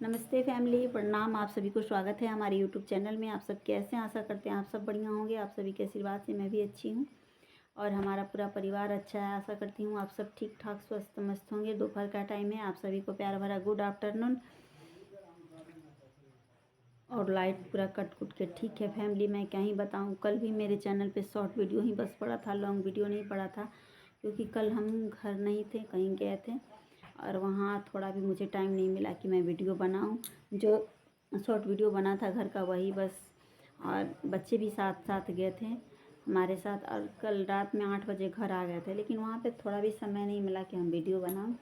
नमस्ते फैमिली, प्रणाम। आप सभी को स्वागत है हमारे यूट्यूब चैनल में। आप सब कैसे हैं? आशा करते हैं आप सब बढ़िया होंगे। आप सभी के आशीर्वाद से मैं भी अच्छी हूँ और हमारा पूरा परिवार अच्छा है। आशा करती हूँ आप सब ठीक ठाक स्वस्थ मस्त होंगे। दोपहर का टाइम है। आप सभी को प्यार भरा गुड आफ्टरनून। और लाइट पूरा कट कुट के ठीक है फैमिली। मैं क्या ही बताऊँ, कल भी मेरे चैनल पे शॉर्ट वीडियो ही बस पड़ा था, लॉन्ग वीडियो नहीं पड़ा था, क्योंकि कल हम घर नहीं थे, कहीं गए थे और वहाँ थोड़ा भी मुझे टाइम नहीं मिला कि मैं वीडियो बनाऊँ। जो शॉर्ट वीडियो बना था घर का वही बस, और बच्चे भी साथ साथ गए थे हमारे साथ। और कल रात में 8 बजे घर आ गए थे, लेकिन वहाँ पे थोड़ा भी समय नहीं मिला कि हम वीडियो बनाऊँ।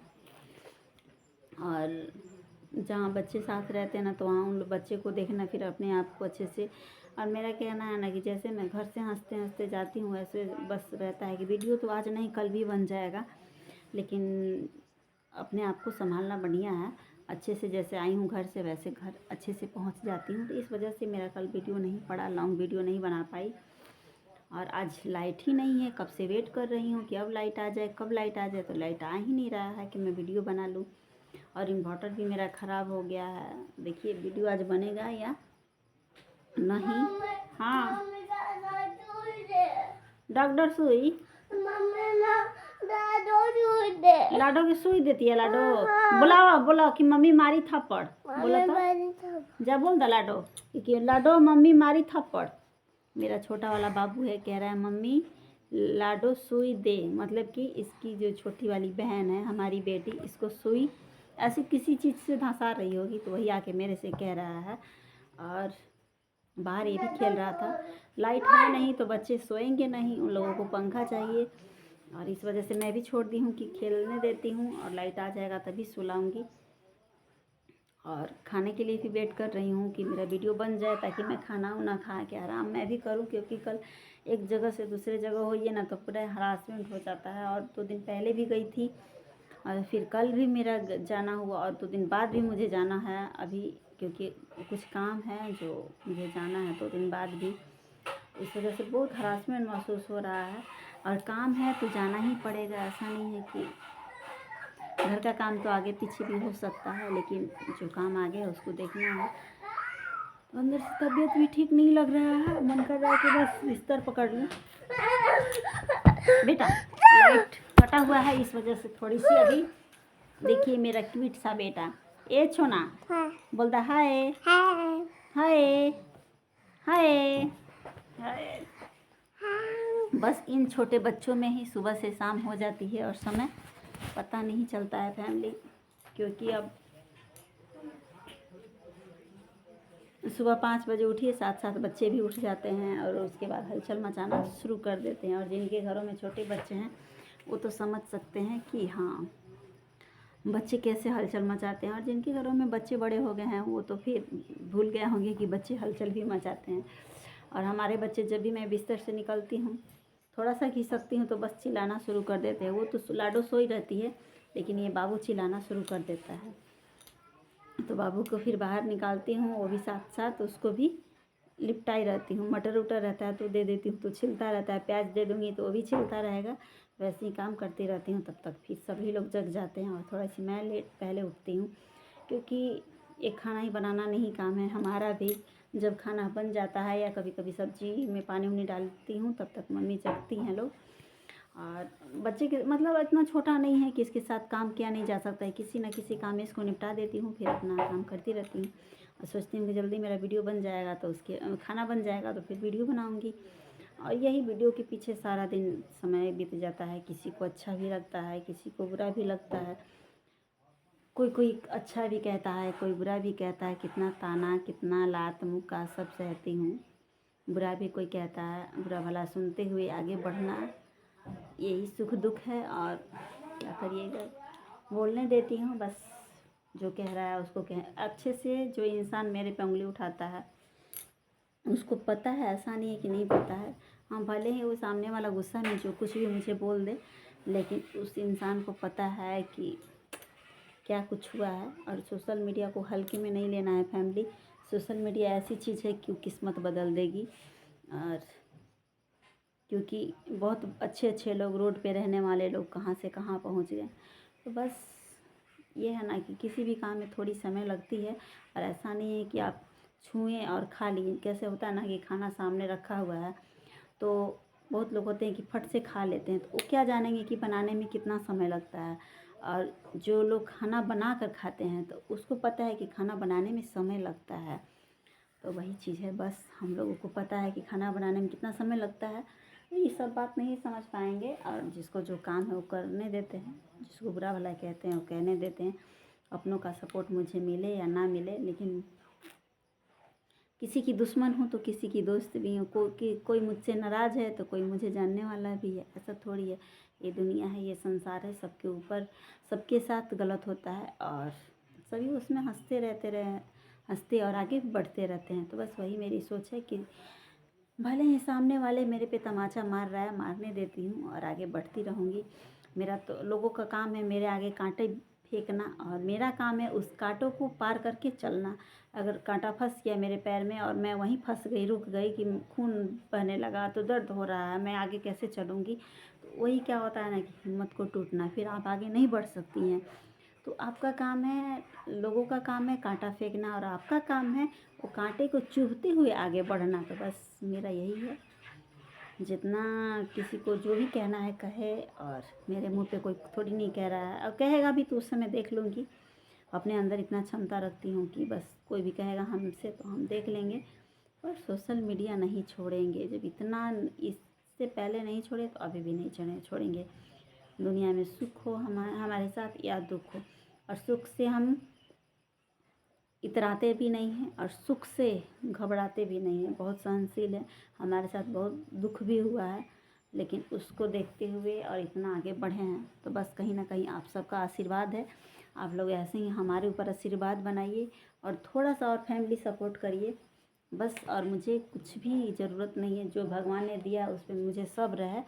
और जहाँ बच्चे साथ रहते हैं ना, तो वहाँ उन बच्चे को देखना, फिर अपने आप को अच्छे से। और मेरा कहना है ना कि जैसे मैं घर से हंसते हंसते जाती हूँ, वैसे बस रहता है कि वीडियो तो आज नहीं कल भी बन जाएगा, लेकिन अपने आप को संभालना बढ़िया है। अच्छे से जैसे आई हूँ घर से, वैसे घर अच्छे से पहुँच जाती हूँ। तो इस वजह से मेरा कल वीडियो नहीं पड़ा, लॉन्ग वीडियो नहीं बना पाई। और आज लाइट ही नहीं है, कब से वेट कर रही हूँ कि अब लाइट आ जाए, कब लाइट आ जाए, तो लाइट आ ही नहीं रहा है कि मैं वीडियो बना लूँ। और इन्वर्टर भी मेरा ख़राब हो गया है। देखिए वीडियो आज बनेगा या नहीं। हाँ, डॉक्टर सुई लाडो की सुई देती है। लाडो बुलाओ, बोलो कि मम्मी मारी थप्पड़। बोलो तो जा, बोल दो लाडो कि लाडो मम्मी मारी थप्पड़। मेरा छोटा वाला बाबू है, कह रहा है मम्मी लाडो सुई दे, मतलब कि इसकी जो छोटी वाली बहन है हमारी बेटी, इसको सुई ऐसी किसी चीज़ से धंसा रही होगी, तो वही आके मेरे से कह रहा है। और बाहर ये भी खेल रहा था। लाइट है नहीं तो बच्चे सोएंगे नहीं, उन लोगों को पंखा चाहिए, और इस वजह से मैं भी छोड़ दी हूँ कि खेलने देती हूँ, और लाइट आ जाएगा तभी सुलाऊंगी। और खाने के लिए भी वेट कर रही हूँ कि मेरा वीडियो बन जाए, ताकि मैं खाना वाना खा के आराम मैं भी करूँ, क्योंकि कल एक जगह से दूसरे जगह होइए ना तो पूरा हरासमेंट हो जाता है। और 2 दिन पहले भी गई थी, और फिर कल भी मेरा जाना हुआ, और 2 दिन बाद भी मुझे जाना है अभी, क्योंकि कुछ काम है जो मुझे जाना है 2 दिन बाद भी। इस वजह से बहुत हरासमेंट महसूस हो रहा है। और काम है तो जाना ही पड़ेगा, ऐसा नहीं है कि घर का काम तो आगे पीछे भी हो सकता है, लेकिन जो काम आगे है उसको देखना है। तो अंदर से तबीयत भी ठीक नहीं लग रहा है, मन कर रहा है कि बस बिस्तर पकड़ लूँ। बेटा लाइट कटा हुआ है, इस वजह से थोड़ी सी अभी। देखिए मेरा क्यूट सा बेटा, ए छोना बोलता हाय हाय हाय हाय। बस इन छोटे बच्चों में ही सुबह से शाम हो जाती है और समय पता नहीं चलता है फैमिली, क्योंकि अब सुबह 5 बजे उठिए, साथ साथ बच्चे भी उठ जाते हैं और उसके बाद हलचल मचाना शुरू कर देते हैं। और जिनके घरों में छोटे बच्चे हैं वो तो समझ सकते हैं कि हाँ बच्चे कैसे हलचल मचाते हैं, और जिनके घरों में बच्चे बड़े हो गए हैं वो तो फिर भूल गए होंगे कि बच्चे हलचल भी मचाते हैं। और हमारे बच्चे जब भी मैं बिस्तर से निकलती हूँ, थोड़ा सा खिसकती हूँ तो बस चिल्लाना शुरू कर देते हैं। वो तो लाडो सोई रहती है, लेकिन ये बाबू चिल्लाना शुरू कर देता है। तो बाबू को फिर बाहर निकालती हूँ, वो भी साथ साथ उसको भी लिपटाई रहती हूँ। मटर उटर रहता है तो दे देती हूँ तो छिलता रहता है, प्याज दे दूँगी तो वो भी छिलता रहेगा। वैसे ही काम करती रहती हूँ, तब तक फिर सभी लोग जग जाते हैं और थोड़ा सी मैं लेट पहले उठती हूँ, क्योंकि एक खाना ही बनाना नहीं काम है हमारा भी। जब खाना बन जाता है या कभी कभी सब्जी में पानी उनी डालती हूँ, तब तक मम्मी जगती हैं लोग। और बच्चे के मतलब इतना छोटा नहीं है कि इसके साथ काम किया नहीं जा सकता है, किसी न किसी काम में इसको निपटा देती हूँ, फिर अपना काम करती रहती हूँ। और सोचती हूँ कि जल्दी मेरा वीडियो बन जाएगा तो उसके खाना बन जाएगा तो फिर वीडियो बनाऊँगी। और यही वीडियो के पीछे सारा दिन समय बीत जाता है। किसी को अच्छा भी लगता है, किसी को बुरा भी लगता है, कोई कोई अच्छा भी कहता है, कोई बुरा भी कहता है। कितना ताना कितना लात मुक्का सब सहती हूँ, बुरा भी कोई कहता है, बुरा भला सुनते हुए आगे बढ़ना, यही सुख दुख है। और क्या करिएगा, बोलने देती हूँ बस, जो कह रहा है उसको कह अच्छे से। जो इंसान मेरे पे उंगली उठाता है उसको पता है, ऐसा नहीं है कि नहीं पता है। हाँ, भले ही वो सामने वाला गुस्सा में जो कुछ भी मुझे बोल दे, लेकिन उस इंसान को पता है कि क्या कुछ हुआ है। और सोशल मीडिया को हल्के में नहीं लेना है फैमिली। सोशल मीडिया ऐसी चीज़ है कि किस्मत बदल देगी। और क्योंकि बहुत अच्छे अच्छे लोग, रोड पे रहने वाले लोग कहाँ से कहाँ पहुँच गए। तो बस ये है ना कि किसी भी काम में थोड़ी समय लगती है, और ऐसा नहीं है कि आप छुएं और खा लिए। कैसे होता है ना कि खाना सामने रखा हुआ है तो बहुत लोग होते हैं कि फट से खा लेते हैं, तो वो क्या जानेंगे कि बनाने में कितना समय लगता है। और जो लोग खाना बना कर खाते हैं तो उसको पता है कि खाना बनाने में समय लगता है। तो वही चीज़ है, बस हम लोगों को पता है कि खाना बनाने में कितना समय लगता है, तो ये सब बात नहीं समझ पाएंगे। और जिसको जो काम है वो करने देते हैं, जिसको बुरा भला कहते हैं वो कहने देते हैं। अपनों का सपोर्ट मुझे मिले या ना मिले, लेकिन किसी की दुश्मन हूँ तो किसी की दोस्त भी हूँ। कोई मुझसे नाराज़ है तो कोई मुझे जानने वाला भी है। ऐसा थोड़ी है, ये दुनिया है, ये संसार है, सबके ऊपर सबके साथ गलत होता है और सभी उसमें हंसते और आगे बढ़ते रहते हैं। तो बस वही मेरी सोच है कि भले ही सामने वाले मेरे पे तमाचा मार रहा है, मारने देती हूँ और आगे बढ़ती रहूँगी। मेरा तो लोगों का काम है मेरे आगे कांटे फेंकना, और मेरा काम है उस कांटों को पार करके चलना। अगर कांटा फंस गया मेरे पैर में और मैं वहीं फंस गई, रुक गई कि खून बहने लगा तो दर्द हो रहा है, मैं आगे कैसे चलूँगी। तो वही क्या होता है ना कि हिम्मत को टूटना, फिर आप आगे नहीं बढ़ सकती हैं। तो आपका काम है, लोगों का काम है कांटा फेंकना, और आपका काम है वो कांटे को चुभते हुए आगे बढ़ना। तो बस मेरा यही है, जितना किसी को जो भी कहना है कहे, और मेरे मुंह पे कोई थोड़ी नहीं कह रहा है, और कहेगा भी तो उस समय देख लूँगी। अपने अंदर इतना क्षमता रखती हूँ कि बस कोई भी कहेगा हमसे तो हम देख लेंगे। और सोशल मीडिया नहीं छोड़ेंगे, जब इतना इससे पहले नहीं छोड़े तो अभी भी नहीं छोड़ेंगे। दुनिया में सुख हो हमारे साथ या दुख हो, और सुख से हम इतराते भी नहीं हैं और सुख से घबराते भी नहीं हैं। बहुत सहनशील है, हमारे साथ बहुत दुख भी हुआ है, लेकिन उसको देखते हुए और इतना आगे बढ़े हैं। तो बस कहीं ना कहीं आप सबका आशीर्वाद है, आप लोग ऐसे ही हमारे ऊपर आशीर्वाद बनाइए और थोड़ा सा और फैमिली सपोर्ट करिए बस। और मुझे कुछ भी ज़रूरत नहीं है, जो भगवान ने दिया उस पर मुझे सब्र है।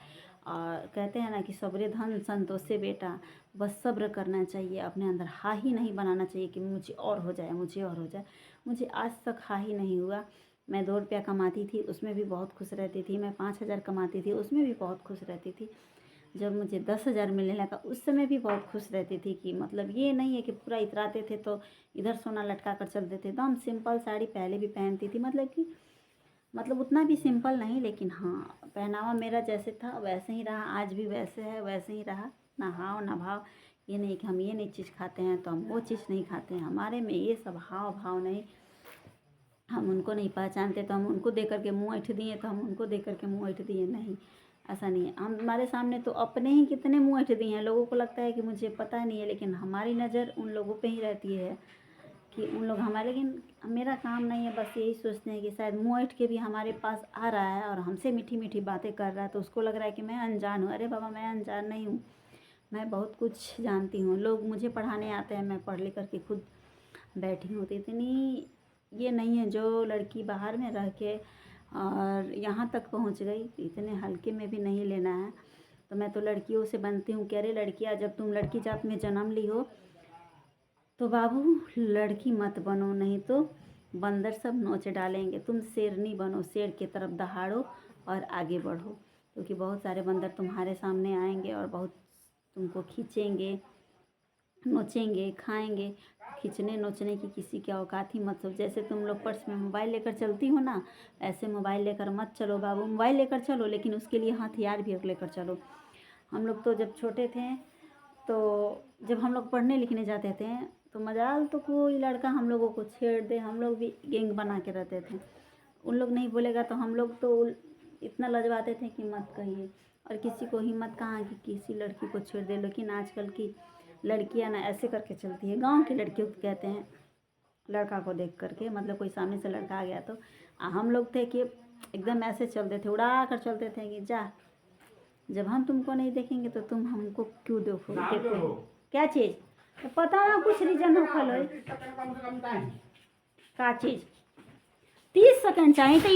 और कहते हैं ना कि सब्रे धन संतोषे बेटा, बस सब्र करना चाहिए, अपने अंदर हा ही नहीं बनाना चाहिए कि मुझे और हो जाए, मुझे और हो जाए। मुझे आज तक हा ही नहीं हुआ। मैं 2 रुपया कमाती थी उसमें भी बहुत खुश रहती थी, मैं 5,000 कमाती थी उसमें भी बहुत खुश रहती थी, जब मुझे 10,000 मिलने लगा उस समय भी बहुत खुश रहती थी। कि मतलब ये नहीं है कि पूरा इतराते थे तो इधर सोना लटका कर चलते थे। एकदम सिंपल साड़ी पहले भी पहनती थी, मतलब उतना भी सिंपल नहीं, लेकिन हाँ पहनावा मेरा जैसे था वैसे ही रहा, आज भी वैसे है वैसे ही रहा। ना हाव ना भाव, ये नहीं कि हम ये नहीं चीज़ खाते हैं तो हम वो चीज़ नहीं खाते हैं। हमारे में ये सब हाव भाव नहीं, हम उनको नहीं पहचानते तो हम उनको देख करके मुँह ऐंठ दिए तो हम उनको देख करके मुँह ऐंठ दिए, नहीं ऐसा नहीं है। हम हमारे सामने तो अपने ही कितने मुँह ऐंठ दिए हैं, लोगों को लगता है कि मुझे पता नहीं है, लेकिन हमारी नज़र उन लोगों पे ही रहती है कि उन लोग हमारे, लेकिन मेरा काम नहीं है। बस यही सोचते हैं कि शायद मुँह ऐंठ के भी हमारे पास आ रहा है और हमसे मीठी मीठी बातें कर रहा है तो उसको लग रहा है कि मैं अनजान हूँ। अरे बाबा, मैं अनजान नहीं हूँ, मैं बहुत कुछ जानती हूँ। लोग मुझे पढ़ाने आते हैं, मैं पढ़ लिख करके खुद बैठी हूँ। तो इतनी ये नहीं है जो लड़की बाहर में रह के और यहाँ तक पहुँच गई, इतने हल्के में भी नहीं लेना है। तो मैं तो लड़कियों से बनती हूँ कि अरे लड़कियाँ, जब तुम लड़की जात में जन्म ली हो तो बाबू लड़की मत बनो, नहीं तो बंदर सब नोच डालेंगे। तुम शेरनी बनो, शेर की तरफ दहाड़ो और आगे बढ़ो, क्योंकि बहुत सारे बंदर तुम्हारे सामने आएंगे और बहुत तुमको खींचेंगे, नोचेंगे, खाएंगे। खींचने नोचने की किसी की औकात ही मत समझो। जैसे तुम लोग पर्स में मोबाइल लेकर चलती हो ना, ऐसे मोबाइल लेकर मत चलो बाबू। मोबाइल लेकर चलो लेकिन उसके लिए हथियार भी लेकर चलो। हम लोग तो जब छोटे थे तो जब हम लोग पढ़ने लिखने जाते थे तो मजाल तो कोई लड़का हम लोगों को छेड़ दे, हम लोग भी गैंग बना के रहते थे। उन लोग नहीं बोलेगा तो हम लोग तो इतना लजवाते थे कि मत कहिए। और किसी को हिम्मत कहाँ कि किसी लड़की को छेड़ दे। लेकिन आजकल की लड़कियां ना ऐसे करके चलती है, गांव की लड़कियों को कहते हैं, लड़का को देख करके, मतलब कोई सामने से लड़का आ गया तो हम लोग थे कि एकदम ऐसे चलते थे, उड़ा कर चलते थे कि जा, जब हम तुमको नहीं देखेंगे तो तुम हमको क्यों देखो। क्या चीज़ तो पता ना, कुछ रीजन हो खलो का चीज़ 30 सेकंड चाहिए तो